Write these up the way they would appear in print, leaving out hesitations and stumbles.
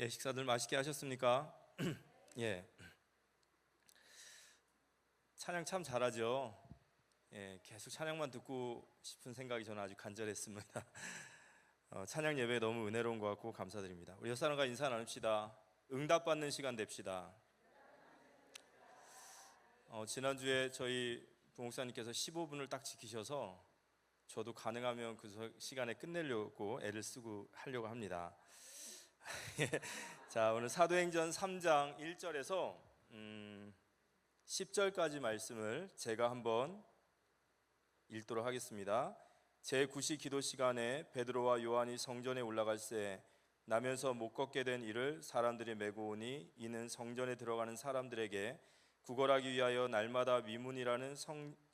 예, 식사들 맛있게 하셨습니까? 예, 찬양 참 잘하죠. 예, 계속 찬양만 듣고 싶은 생각이 저는 아주 간절했습니다. 찬양 예배 너무 은혜로운 것 같고 감사드립니다. 우리 옆사람과 인사 나눕시다. 응답받는 시간 됩시다. 지난주에 저희 부목사님께서 15분을 딱 지키셔서 저도 가능하면 그 시간에 끝내려고 애를 쓰고 하려고 합니다. 자, 오늘 사도행전 3장 1절에서 10절까지 말씀을 제가 한번 읽도록 하겠습니다. 제9시 기도 시간에 베드로와 요한이 성전에 올라갈새 나면서 못 걷게 된 이를 사람들이 메고 오니 이는 성전에 들어가는 사람들에게 구걸하기 위하여 날마다 위문이라는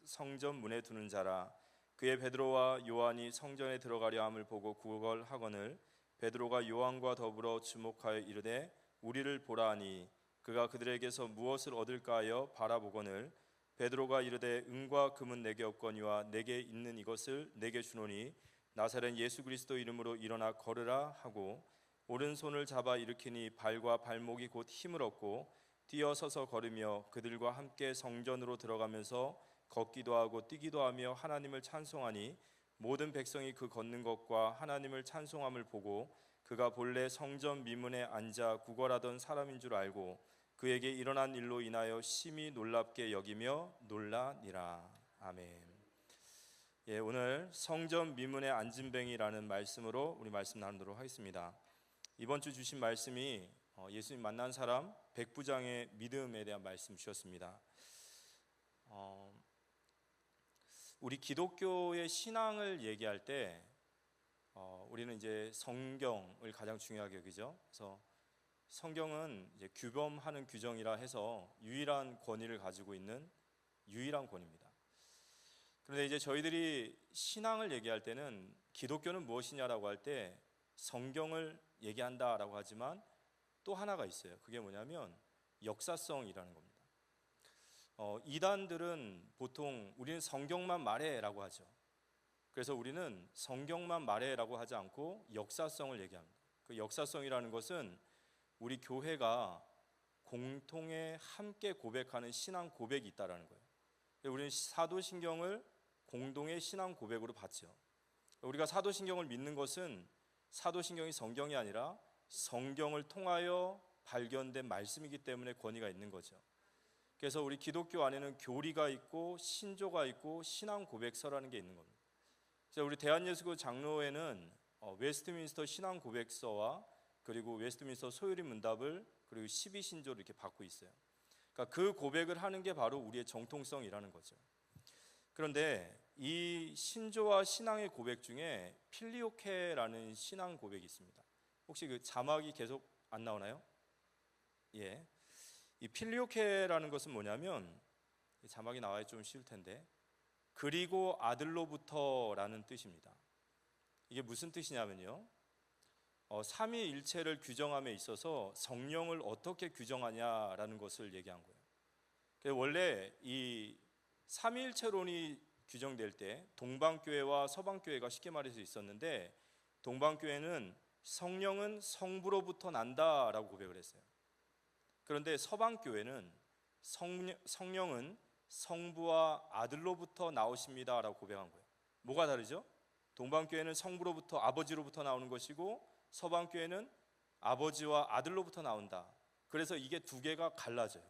성전 문에 두는 자라. 그의 베드로와 요한이 성전에 들어가려 함을 보고 구걸하거늘 베드로가 요한과 더불어 주목하여 이르되 우리를 보라 하니 그가 그들에게서 무엇을 얻을까 하여 바라보거늘 베드로가 이르되 은과 금은 내게 없거니와 내게 있는 이것을 내게 주노니 나사렛 예수 그리스도 이름으로 일어나 걸으라 하고 오른손을 잡아 일으키니 발과 발목이 곧 힘을 얻고 뛰어서서 걸으며 그들과 함께 성전으로 들어가면서 걷기도 하고 뛰기도 하며 하나님을 찬송하니 모든 백성이 그 걷는 것과 하나님을 찬송함을 보고 그가 본래 성전 미문에 앉아 구걸하던 사람인 줄 알고 그에게 일어난 일로 인하여 심히 놀랍게 여기며 놀라니라. 아멘. 예, 오늘 성전 미문에 앉은 뱅이라는 말씀으로 우리 말씀 나누도록 하겠습니다. 이번 주 주신 말씀이 예수님 만난 사람 백부장의 믿음에 대한 말씀 주셨습니다. 우리 기독교의 신앙을 얘기할 때 우리는 이제 성경을 가장 중요하게 여기죠. 그래서 성경은 이제 규범하는 규정이라 해서 유일한 권위를 가지고 있는 유일한 권위입니다. 그런데 이제 저희들이 신앙을 얘기할 때는 기독교는 무엇이냐라고 할 때 성경을 얘기한다라고 하지만 또 하나가 있어요. 그게 뭐냐면 역사성이라는 겁니다. 이단들은 보통 우리는 성경만 말해라고 하죠. 그래서 우리는 성경만 말해라고 하지 않고 역사성을 얘기합니다. 그 역사성이라는 것은 우리 교회가 공통에 함께 고백하는 신앙 고백이 있다라는 거예요. 우리는 사도신경을 공동의 신앙 고백으로 받죠. 우리가 사도신경을 믿는 것은 사도신경이 성경이 아니라 성경을 통하여 발견된 말씀이기 때문에 권위가 있는 거죠. 그래서 우리 기독교 안에는 교리가 있고 신조가 있고 신앙 고백서라는 게 있는 겁니다. 그래서 우리 대한예수교 장로회는 웨스트민스터 신앙 고백서와 그리고 웨스트민스터 소요리 문답을 그리고 12신조를 이렇게 받고 있어요. 그러니까 그 고백을 하는 게 바로 우리의 정통성이라는 거죠. 그런데 이 신조와 신앙의 고백 중에 필리오케라는 신앙 고백이 있습니다. 혹시 그 자막이 계속 안 나오나요? 예. 이 필리오케라는 것은 뭐냐면 자막이 나와야 좀 쉬울 텐데 그리고 아들로부터라는 뜻입니다. 이게 무슨 뜻이냐면요, 삼위일체를 규정함에 있어서 성령을 어떻게 규정하냐라는 것을 얘기한 거예요. 원래 이 삼위일체론이 규정될 때 동방교회와 서방교회가 쉽게 말해서 있었는데 동방교회는 성령은 성부로부터 난다라고 고백을 했어요. 그런데 서방교회는 성령은 성부와 아들로부터 나오십니다라고 고백한 거예요. 뭐가 다르죠? 동방교회는 성부로부터 아버지로부터 나오는 것이고 서방교회는 아버지와 아들로부터 나온다. 그래서 이게 두 개가 갈라져요.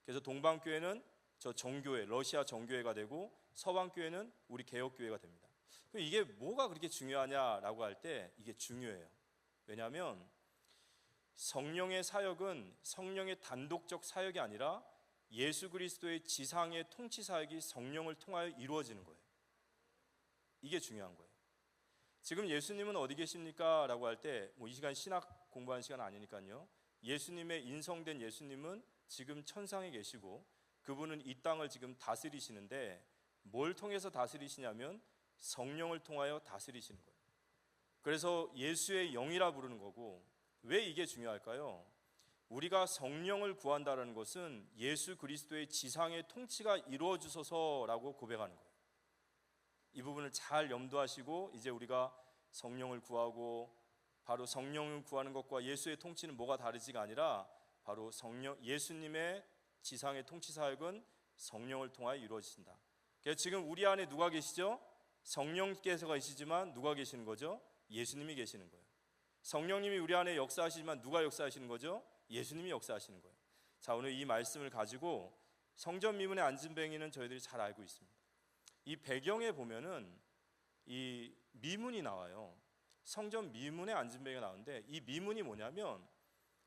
그래서 동방교회는 저 정교회, 러시아 정교회가 되고 서방교회는 우리 개혁교회가 됩니다. 이게 뭐가 그렇게 중요하냐라고 할 때 이게 중요해요. 왜냐하면 성령의 사역은 성령의 단독적 사역이 아니라 예수 그리스도의 지상의 통치 사역이 성령을 통하여 이루어지는 거예요. 이게 중요한 거예요. 지금 예수님은 어디 계십니까? 라고 할 때 이 시간 신학 공부하는 시간 아니니까요. 예수님의 인성된 예수님은 지금 천상에 계시고 그분은 이 땅을 지금 다스리시는데 뭘 통해서 다스리시냐면 성령을 통하여 다스리시는 거예요. 그래서 예수의 영이라 부르는 거고, 왜 이게 중요할까요? 우리가 성령을 구한다는 것은 예수 그리스도의 지상의 통치가 이루어지소서라고 고백하는 거예요. 이 부분을 잘 염두하시고 이제 우리가 성령을 구하고 바로 성령을 구하는 것과 예수의 통치는 뭐가 다르지가 아니라 바로 예수님의 지상의 통치 사역은 성령을 통하여 이루어진다. 그래서 지금 우리 안에 누가 계시죠? 성령께서 계시지만 누가 계시는 거죠? 예수님이 계시는 거예요. 성령님이 우리 안에 역사하시지만 누가 역사하시는 거죠? 예수님이 역사하시는 거예요. 자, 오늘 이 말씀을 가지고 성전 미문의 안진뱅이는 저희들이 잘 알고 있습니다. 이 배경에 보면은 이 미문이 나와요. 성전 미문의 안진뱅이가 나오는데 이 미문이 뭐냐면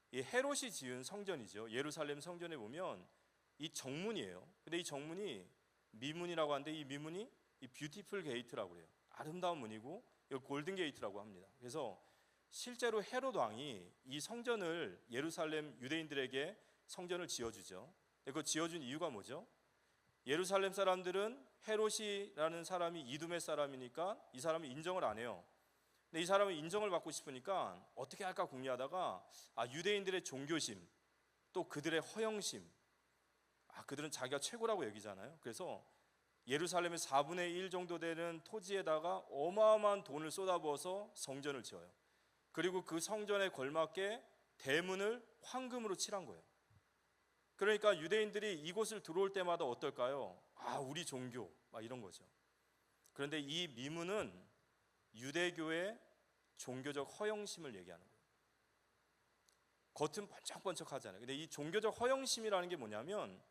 이 헤롯이 지은 성전이죠. 예루살렘 성전에 보면 이 정문이에요. 근데 이 정문이 미문이라고 하는데 이 미문이 이 뷰티풀 게이트라고 그래요. 아름다운 문이고 이 골든 게이트라고 합니다. 그래서 실제로 헤롯 왕이 이 성전을 예루살렘 유대인들에게 성전을 지어주죠. 그 지어준 이유가 뭐죠? 예루살렘 사람들은 헤롯이라는 사람이 이두메 사람이니까 이 사람을 인정을 안 해요. 근데 이 사람은 인정을 받고 싶으니까 어떻게 할까 궁리하다가 유대인들의 종교심, 또 그들의 허영심, 그들은 자기가 최고라고 여기잖아요. 그래서 예루살렘의 4분의 1 정도 되는 토지에다가 어마어마한 돈을 쏟아부어서 성전을 지어요. 그리고 그 성전에 걸맞게 대문을 황금으로 칠한 거예요. 그러니까 유대인들이 이곳을 들어올 때마다 어떨까요? 우리 종교 막 이런 거죠. 그런데 이 미문은 유대교의 종교적 허영심을 얘기하는 거예요. 겉은 번쩍번쩍하잖아요. 근데 이 종교적 허영심이라는 게 뭐냐면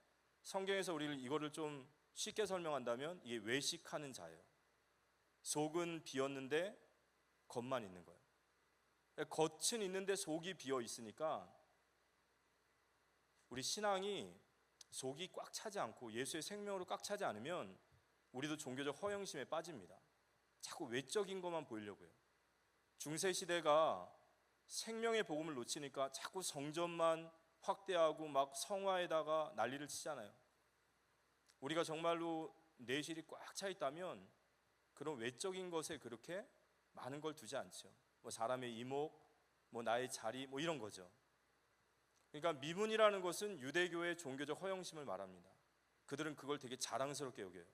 성경에서 우리를 이거를 좀 쉽게 설명한다면 이게 외식하는 자예요. 속은 비었는데 겉만 있는 거예요. 겉은 있는데 속이 비어 있으니까 우리 신앙이 속이 꽉 차지 않고 예수의 생명으로 꽉 차지 않으면 우리도 종교적 허영심에 빠집니다. 자꾸 외적인 것만 보이려고 해요. 중세 시대가 생명의 복음을 놓치니까 자꾸 성전만 확대하고 막 성화에다가 난리를 치잖아요. 우리가 정말로 내실이 꽉 차 있다면 그런 외적인 것에 그렇게 많은 걸 두지 않죠. 뭐 사람의 이목, 뭐 나의 자리, 뭐 이런 거죠. 그러니까 미문이라는 것은 유대교의 종교적 허영심을 말합니다. 그들은 그걸 되게 자랑스럽게 여겨요.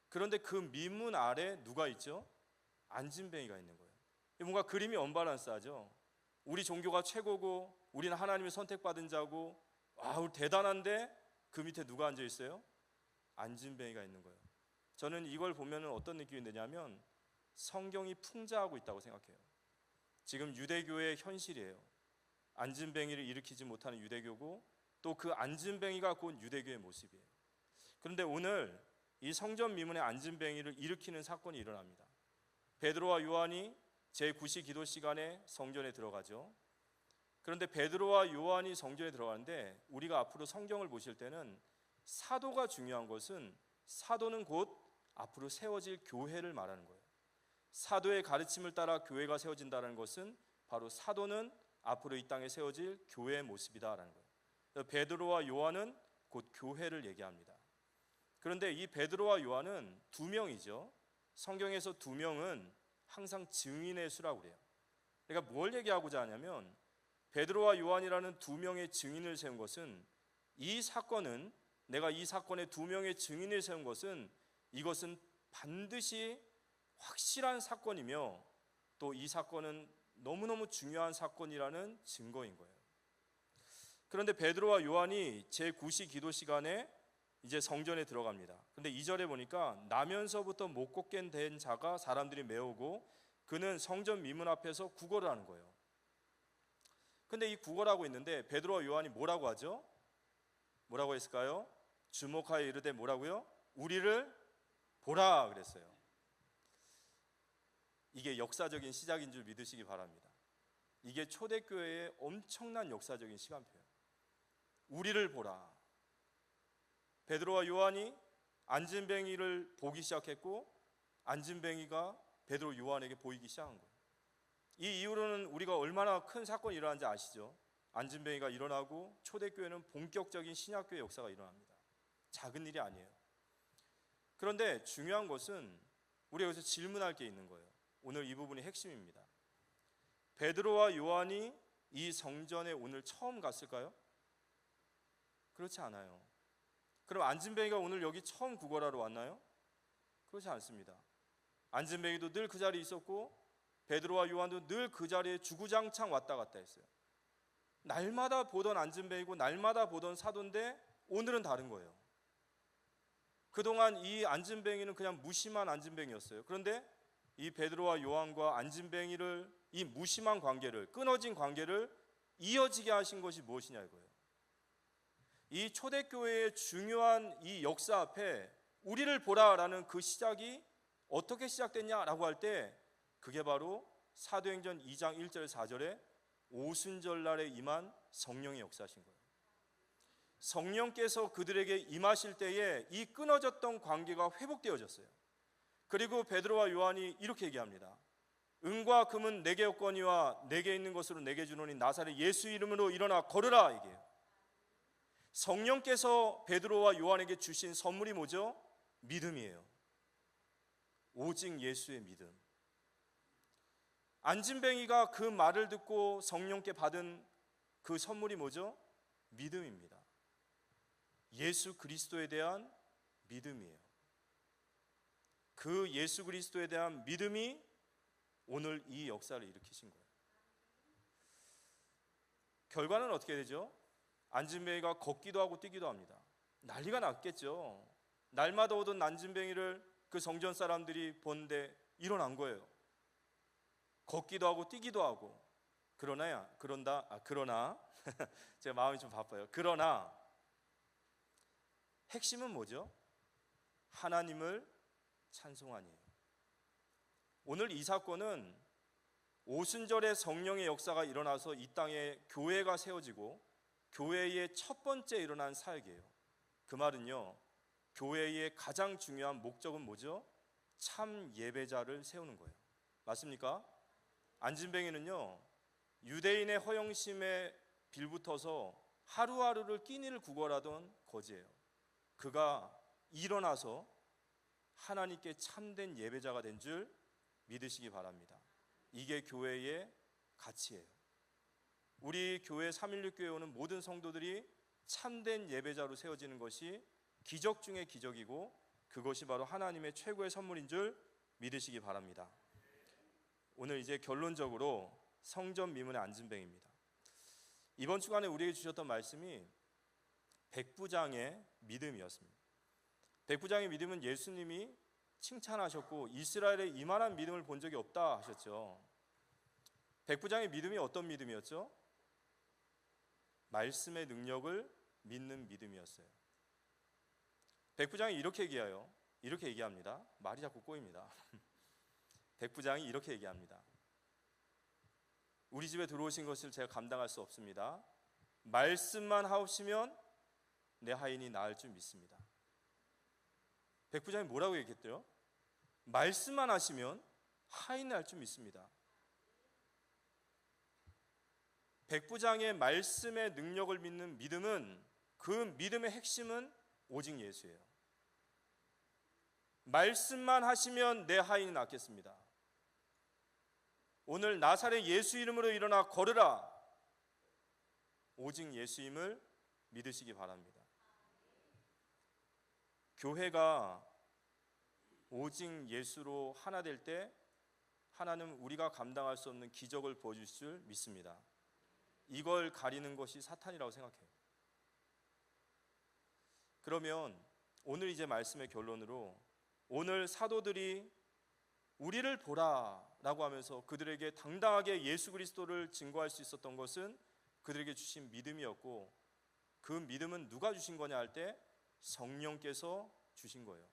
그런데 그 미문 아래 누가 있죠? 안진뱅이가 있는 거예요. 뭔가 그림이 언밸런스하죠. 우리 종교가 최고고 우리는 하나님의 선택받은 자고 우리 대단한데 그 밑에 누가 앉아 있어요? 안진뱅이가 있는 거예요. 저는 이걸 보면 어떤 느낌이 드냐면 성경이 풍자하고 있다고 생각해요. 지금 유대교의 현실이에요. 안진뱅이를 일으키지 못하는 유대교고 또 그 안진뱅이가 곧 유대교의 모습이에요. 그런데 오늘 이 성전 미문의 안진뱅이를 일으키는 사건이 일어납니다. 베드로와 요한이 제9시 기도 시간에 성전에 들어가죠. 그런데 베드로와 요한이 성전에 들어가는데 우리가 앞으로 성경을 보실 때는 사도가 중요한 것은 사도는 곧 앞으로 세워질 교회를 말하는 거예요. 사도의 가르침을 따라 교회가 세워진다는 것은 바로 사도는 앞으로 이 땅에 세워질 교회의 모습이다라는 거예요. 베드로와 요한은 곧 교회를 얘기합니다. 그런데 이 베드로와 요한은 두 명이죠. 성경에서 두 명은 항상 증인의 수라고 그래요. 그러니까 뭘 얘기하고자 하냐면 베드로와 요한이라는 두 명의 증인을 세운 것은 내가 이 사건에 두 명의 증인을 세운 것은 이것은 반드시 확실한 사건이며 또 이 사건은 너무너무 중요한 사건이라는 증거인 거예요. 그런데 베드로와 요한이 제9시 기도 시간에 이제 성전에 들어갑니다. 근데 2절에 보니까 나면서부터 못 걷게 된 자가 사람들이 메우고 그는 성전 미문 앞에서 구걸을 하는 거예요. 근데 이 구걸하고 있는데 베드로와 요한이 뭐라고 하죠? 뭐라고 했을까요? 주목하여 이르되 뭐라고요? 우리를 보라 그랬어요. 이게 역사적인 시작인 줄 믿으시기 바랍니다. 이게 초대교회의 엄청난 역사적인 시간표예요. 우리를 보라. 베드로와 요한이 안진뱅이를 보기 시작했고 안진뱅이가 베드로 요한에게 보이기 시작한 거예요. 이 이후로는 우리가 얼마나 큰 사건이 일어난지 아시죠? 안진뱅이가 일어나고 초대교회는 본격적인 신약교회 역사가 일어납니다. 작은 일이 아니에요. 그런데 중요한 것은 우리가 여기서 질문할 게 있는 거예요. 오늘 이 부분이 핵심입니다. 베드로와 요한이 이 성전에 오늘 처음 갔을까요? 그렇지 않아요. 그럼 안진뱅이가 오늘 여기 처음 구걸하러 왔나요? 그렇지 않습니다. 안진뱅이도 늘 그 자리에 있었고 베드로와 요한도 늘 그 자리에 주구장창 왔다 갔다 했어요. 날마다 보던 안진뱅이고 날마다 보던 사도인데 오늘은 다른 거예요. 그동안 이 안진뱅이는 그냥 무심한 안진뱅이였어요. 그런데 이 베드로와 요한과 안진뱅이를, 이 무심한 관계를, 끊어진 관계를 이어지게 하신 것이 무엇이냐 이거예요. 이 초대교회의 중요한 이 역사 앞에 우리를 보라라는 그 시작이 어떻게 시작됐냐라고 할 때 그게 바로 사도행전 2장 1절 4절에 오순절날에 임한 성령의 역사신 거예요. 성령께서 그들에게 임하실 때에 이 끊어졌던 관계가 회복되어졌어요. 그리고 베드로와 요한이 이렇게 얘기합니다. 은과 금은 내게 없거니와 내게 있는 것으로 내게 주노니 나사렛 예수 이름으로 일어나 걸으라 이게요. 성령께서 베드로와 요한에게 주신 선물이 뭐죠? 믿음이에요. 오직 예수의 믿음. 안진뱅이가 그 말을 듣고 성령께 받은 그 선물이 뭐죠? 믿음입니다. 예수 그리스도에 대한 믿음이에요. 그 예수 그리스도에 대한 믿음이 오늘 이 역사를 일으키신 거예요. 결과는 어떻게 되죠? 안진뱅이가 걷기도 하고 뛰기도 합니다. 난리가 났겠죠. 날마다 오던 안진뱅이를 그 성전 사람들이 보는데 일어난 거예요. 걷기도 하고 뛰기도 하고. 그러나 제가 마음이 좀 바빠요. 그러나 핵심은 뭐죠? 하나님을 찬송하니에요. 오늘 이 사건은 오순절에 성령의 역사가 일어나서 이 땅에 교회가 세워지고 교회의 첫 번째 일어난 사역이에요. 그 말은요, 교회의 가장 중요한 목적은 뭐죠? 참 예배자를 세우는 거예요. 맞습니까? 안진뱅이는요, 유대인의 허영심에 빌붙어서 하루하루를 끼니를 구걸하던 거지예요. 그가 일어나서 하나님께 참된 예배자가 된 줄 믿으시기 바랍니다. 이게 교회의 가치예요. 우리 교회 316교회 오는 모든 성도들이 참된 예배자로 세워지는 것이 기적 중의 기적이고 그것이 바로 하나님의 최고의 선물인 줄 믿으시기 바랍니다. 오늘 이제 결론적으로 성전 미문의 안진뱅이입니다. 이번 주간에 우리에게 주셨던 말씀이 백부장의 믿음이었습니다. 백부장의 믿음은 예수님이 칭찬하셨고 이스라엘에 이만한 믿음을 본 적이 없다 하셨죠. 백부장의 믿음이 어떤 믿음이었죠? 말씀의 능력을 믿는 믿음이었어요. 백부장이 이렇게 얘기합니다. 말이 자꾸 꼬입니다. 백부장이 이렇게 얘기합니다. 우리 집에 들어오신 것을 제가 감당할 수 없습니다. 말씀만 하옵시면 내 하인이 나을 줄 믿습니다. 백부장이 뭐라고 얘기했대요? 말씀만 하시면 하인이 나을 줄 믿습니다. 백부장의 말씀의 능력을 믿는 믿음은, 그 믿음의 핵심은 오직 예수예요. 말씀만 하시면 내 하인이 낫겠습니다. 오늘 나사렛 예수 이름으로 일어나 걸으라. 오직 예수임을 믿으시기 바랍니다. 교회가 오직 예수로 하나 될 때 하나는 우리가 감당할 수 없는 기적을 보여주실 줄 믿습니다. 이걸 가리는 것이 사탄이라고 생각해요. 그러면 오늘 이제 말씀의 결론으로, 오늘 사도들이 우리를 보라라고 하면서 그들에게 당당하게 예수 그리스도를 증거할 수 있었던 것은 그들에게 주신 믿음이었고, 그 믿음은 누가 주신 거냐 할 때 성령께서 주신 거예요.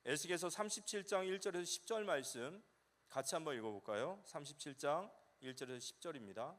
에스겔서 37장 1절에서 10절 말씀 같이 한번 읽어볼까요? 37장 1절에서 10절입니다.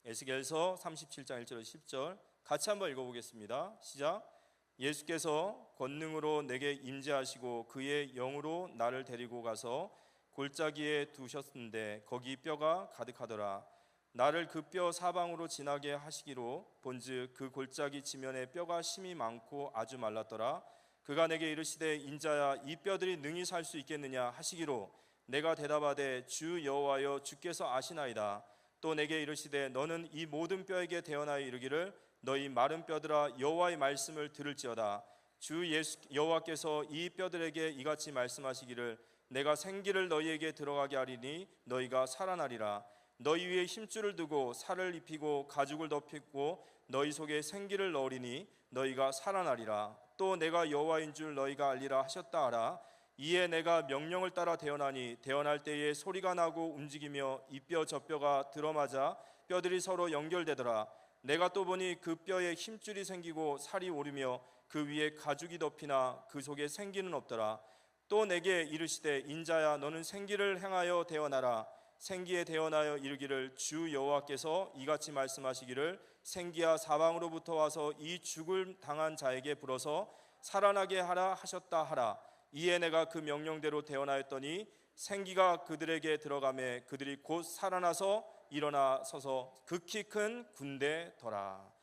에스겔서 37장 1절에서 10절 같이 한번 읽어보겠습니다. 시작. 예수께서 권능으로 내게 임재하시고 그의 영으로 나를 데리고 가서 골짜기에 두셨는데 거기 뼈가 가득하더라. 나를 그 뼈 사방으로 지나게 하시기로 본즉 그 골짜기 지면에 뼈가 심이 많고 아주 말랐더라. 그가 내게 이르시되 인자야 이 뼈들이 능히 살 수 있겠느냐 하시기로 내가 대답하되 주 여호와여 주께서 아시나이다. 또 내게 이르시되 너는 이 모든 뼈에게 대언하여 이르기를 너희 마른 뼈들아 여호와의 말씀을 들을지어다. 주 예수 여호와께서 이 뼈들에게 이같이 말씀하시기를 내가 생기를 너희에게 들어가게 하리니 너희가 살아나리라. 너희 위에 힘줄을 두고 살을 입히고 가죽을 덮이고 너희 속에 생기를 넣으리니 너희가 살아나리라. 또 내가 여호와인 줄 너희가 알리라 하셨다 하라. 이에 내가 명령을 따라 대언하니 대언할 때에 소리가 나고 움직이며 이 뼈 저 뼈가 들어맞아 뼈들이 서로 연결되더라. 내가 또 보니 그 뼈에 힘줄이 생기고 살이 오르며 그 위에 가죽이 덮이나 그 속에 생기는 없더라. 또 내게 이르시되 인자야 너는 생기를 행하여 대언하라. 생기에 대언하여 이르기를 주 여호와께서 이같이 말씀하시기를 생기야 사방으로부터 와서 이 죽을 당한 자에게 불어서 살아나게 하라 하셨다 하라. 이에 내가 그 명령대로 대언하였더니 생기가 그들에게 들어가매 그들이 곧 살아나서 일어나 서서 극히 큰 군대더라.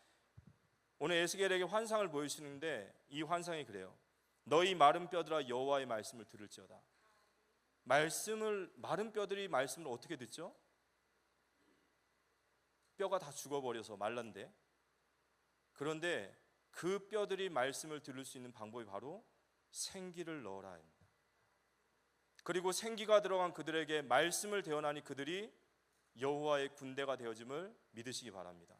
오늘 에스겔에게 환상을 보여주시는데 이 환상이 그래요. 너희 마른 뼈들아 여호와의 말씀을 들을지어다. 마른 뼈들이 말씀을 어떻게 듣죠? 뼈가 다 죽어버려서 말랐는데, 그런데 그 뼈들이 말씀을 들을 수 있는 방법이 바로 생기를 넣어라입니다. 그리고 생기가 들어간 그들에게 말씀을 대언하니 그들이 여호와의 군대가 되어짐을 믿으시기 바랍니다.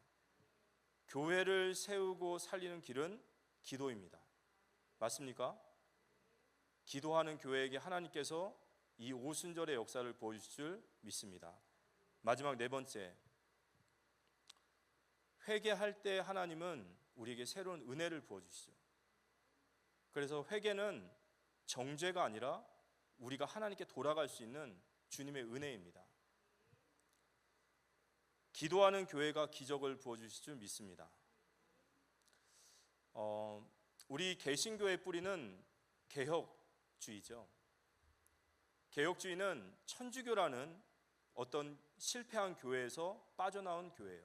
교회를 세우고 살리는 길은 기도입니다. 맞습니까? 기도하는 교회에게 하나님께서 이 오순절의 역사를 보여주실 줄 믿습니다. 마지막 네 번째, 회개할 때 하나님은 우리에게 새로운 은혜를 부어주시죠. 그래서 회개는 정죄가 아니라 우리가 하나님께 돌아갈 수 있는 주님의 은혜입니다. 기도하는 교회가 기적을 부어주실 줄 믿습니다. 우리 개신교의 뿌리는 개혁주의죠. 개혁주의는 천주교라는 어떤 실패한 교회에서 빠져나온 교회예요.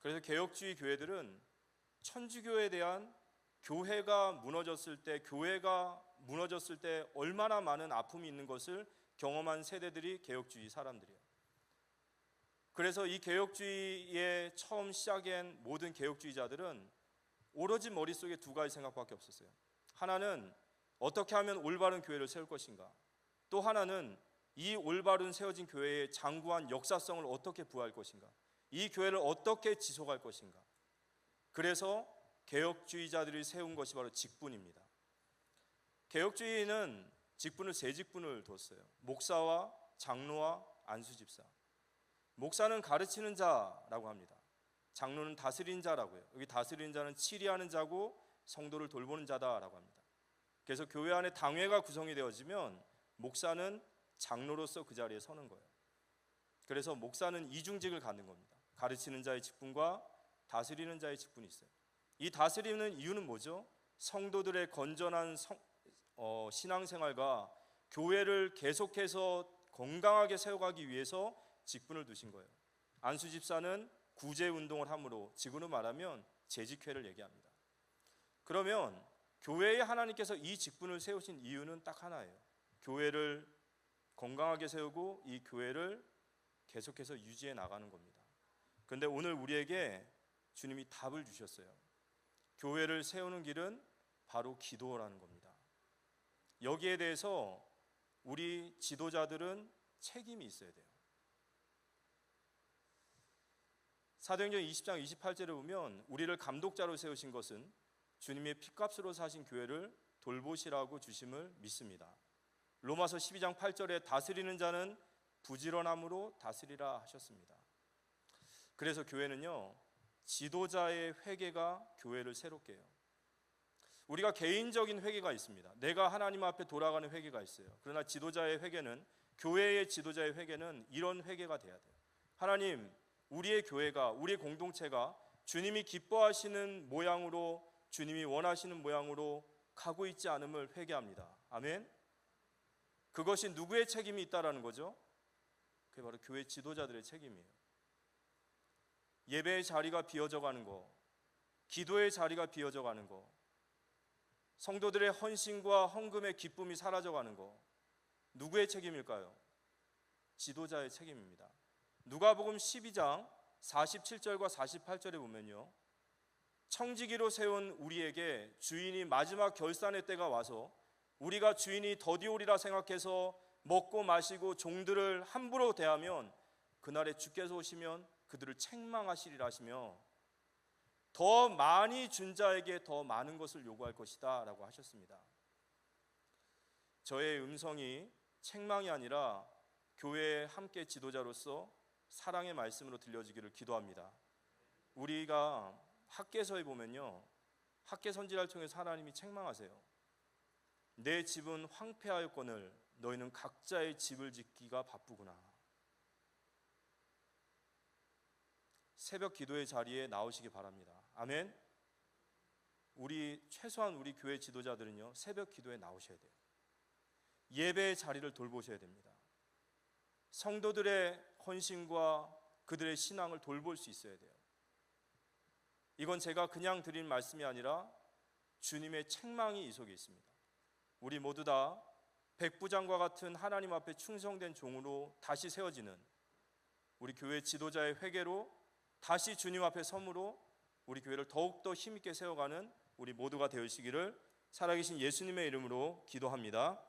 그래서 개혁주의 교회들은 천주교에 대한 교회가 무너졌을 때 얼마나 많은 아픔이 있는 것을 경험한 세대들이 개혁주의 사람들이에요. 그래서 이 개혁주의의 처음 시작한 모든 개혁주의자들은 오로지 머릿속에 두 가지 생각밖에 없었어요. 하나는 어떻게 하면 올바른 교회를 세울 것인가, 또 하나는 이 올바른 세워진 교회의 장구한 역사성을 어떻게 부여할 것인가, 이 교회를 어떻게 지속할 것인가. 그래서 개혁주의자들이 세운 것이 바로 직분입니다. 개혁주의는 직분을 세 직분을 뒀어요. 목사와 장로와 안수집사. 목사는 가르치는 자라고 합니다. 장로는 다스리는 자라고 해요. 여기 다스리는 자는 치리하는 자고 성도를 돌보는 자다라고 합니다. 그래서 교회 안에 당회가 구성이 되어지면 목사는 장로로서 그 자리에 서는 거예요. 그래서 목사는 이중직을 갖는 겁니다. 가르치는 자의 직분과 다스리는 자의 직분이 있어요. 이 다스리는 이유는 뭐죠? 성도들의 건전한 신앙생활과 교회를 계속해서 건강하게 세워가기 위해서 직분을 두신 거예요. 안수집사는 구제운동을 함으로, 지금으로 말하면 재직회를 얘기합니다. 그러면 교회에 하나님께서 이 직분을 세우신 이유는 딱 하나예요. 교회를 건강하게 세우고 이 교회를 계속해서 유지해 나가는 겁니다. 그런데 오늘 우리에게 주님이 답을 주셨어요. 교회를 세우는 길은 바로 기도라는 겁니다. 여기에 대해서 우리 지도자들은 책임이 있어야 돼요. 사도행전 20장 28절에 보면 우리를 감독자로 세우신 것은 주님의 피값으로 사신 교회를 돌보시라고 주심을 믿습니다. 로마서 12장 8절에 다스리는 자는 부지런함으로 다스리라 하셨습니다. 그래서 교회는요, 지도자의 회개가 교회를 새롭게 해요. 우리가 개인적인 회개가 있습니다. 내가 하나님 앞에 돌아가는 회개가 있어요. 그러나 지도자의 회개는, 교회의 지도자의 회개는 이런 회개가 돼야 돼요. 하나님, 우리의 교회가, 우리의 공동체가 주님이 기뻐하시는 모양으로, 주님이 원하시는 모양으로 가고 있지 않음을 회개합니다. 아멘. 그것이 누구의 책임이 있다라는 거죠? 그게 바로 교회 지도자들의 책임이에요. 예배의 자리가 비어져 가는 거, 기도의 자리가 비어져 가는 거, 성도들의 헌신과 헌금의 기쁨이 사라져 가는 거, 누구의 책임일까요? 지도자의 책임입니다. 누가복음 12장 47절과 48절에 보면요, 청지기로 세운 우리에게 주인이 마지막 결산의 때가 와서 우리가 주인이 더디오리라 생각해서 먹고 마시고 종들을 함부로 대하면 그날에 주께서 오시면 그들을 책망하시리라 하시며 더 많이 준 자에게 더 많은 것을 요구할 것이다 라고 하셨습니다. 저의 음성이 책망이 아니라 교회의 함께 지도자로서 사랑의 말씀으로 들려지기를 기도합니다. 우리가 학개서에 보면요, 학개선지자를 통해서 하나님이 책망하세요. 내 집은 황폐하였거늘 너희는 각자의 집을 짓기가 바쁘구나. 새벽 기도의 자리에 나오시기 바랍니다. 아멘. 최소한 우리 교회 지도자들은요, 새벽 기도에 나오셔야 돼요. 예배의 자리를 돌보셔야 됩니다. 성도들의 헌신과 그들의 신앙을 돌볼 수 있어야 돼요. 이건 제가 그냥 드린 말씀이 아니라 주님의 책망이 이 속에 있습니다. 우리 모두 다 백부장과 같은 하나님 앞에 충성된 종으로 다시 세워지는 우리 교회 지도자의 회개로 다시 주님 앞에 섬으로 우리 교회를 더욱더 힘있게 세워가는 우리 모두가 되시기를 살아계신 예수님의 이름으로 기도합니다.